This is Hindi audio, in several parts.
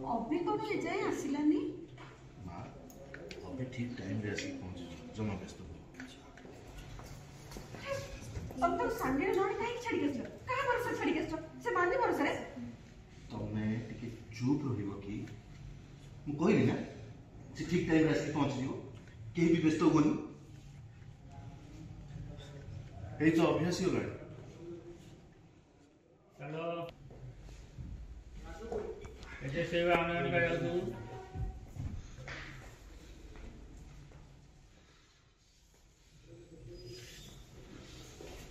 अभी कौन ये जाए आसिलानी माँ अभी ठीक टाइम रे आसी पहुंच जमा व्यस्त तुम तो सांगे नॉट काहे छड़ी गेछ कहा भरोसा छड़ी गेछ से माननी भरोसा रे तमे टिके चुप रहिबो कि मु कहली ना से ठीक टाइम रे आसी पहुंच जिवो केही भी व्यस्त होनी ए जो अभ्यास हो गए चलो ऐसे सेवा आने का जाऊ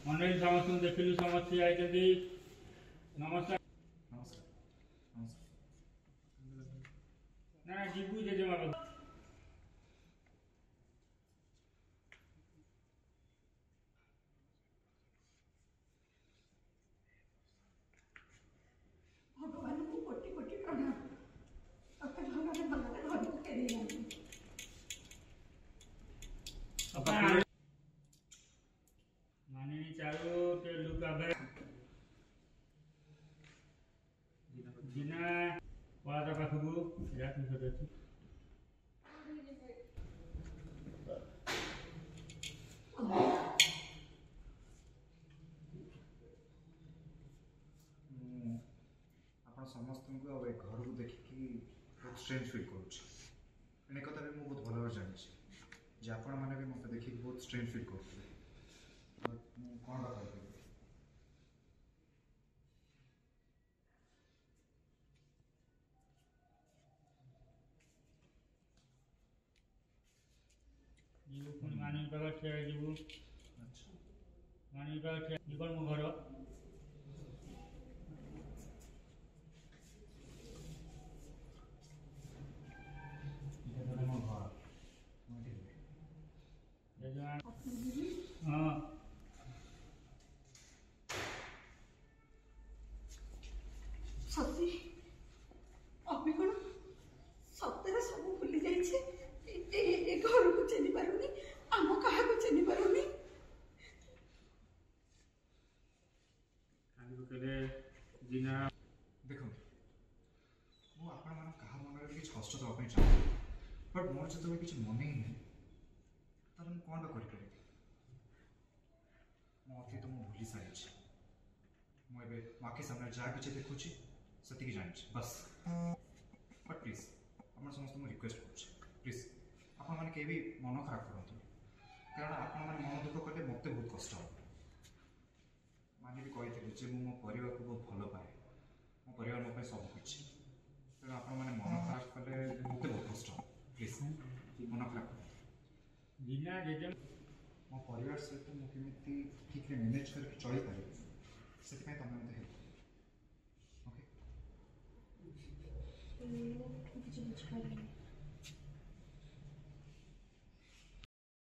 ऑनलाइन समस्त देखिलु समस्त आई जदी नमस्कार नमस्कार नमस्कार ना जीबू जे जमा भगवान को कोटि कोटि प्रणाम अपने भगवान भगवान घर को के दिया माने चारो ते लुक आबे दिना वादा पाखु या तुम सदस्य समस्त को घर को देखिकी बहुत स्ट्रेंज फिल करुँच कथा भी बहुत भल भाव जानी जे आपण मैंने भी मत देखिए बहुत स्ट्रेंज फिल करते कौन कर जीवु पुणी मानी पाखर ठिया जीवु मानी पाखर ठिया जीवन मो घर हाँ सती अभी कौन सत्य सब भूली जाइए घर को चिन्ह पारुनी आम क्या चिन्ह पारुनी देखो मु आपण मान कहा मन में किसी कष्ट देवाई चाहे बट मोर जो किसी मन ही नहीं तार मुझे कौन कर मो अतीत तो भूली सारी मुझे बाकी सामने जहाँ किसी देखुची से जानी बस बट प्लीज आप समस्त मुझे रिक्वेस्ट कर प्लीज आपण मैंने के भी मन खराब करूँ कारण आपण मैंने मन दुख कले मत बहुत कष्ट हो मानी भी कही मो परिवार को बहुत भल पाए मो परिवार मो सब कुछ तेणु आप मन खराब कले मत बहुत कष्ट हो प्लीज मन खराब बिना जेजे मो परिवार सहित मुझे ठीक मैनेज करके चली पारे से तुम मत हेल्प ओके कुछ बुझी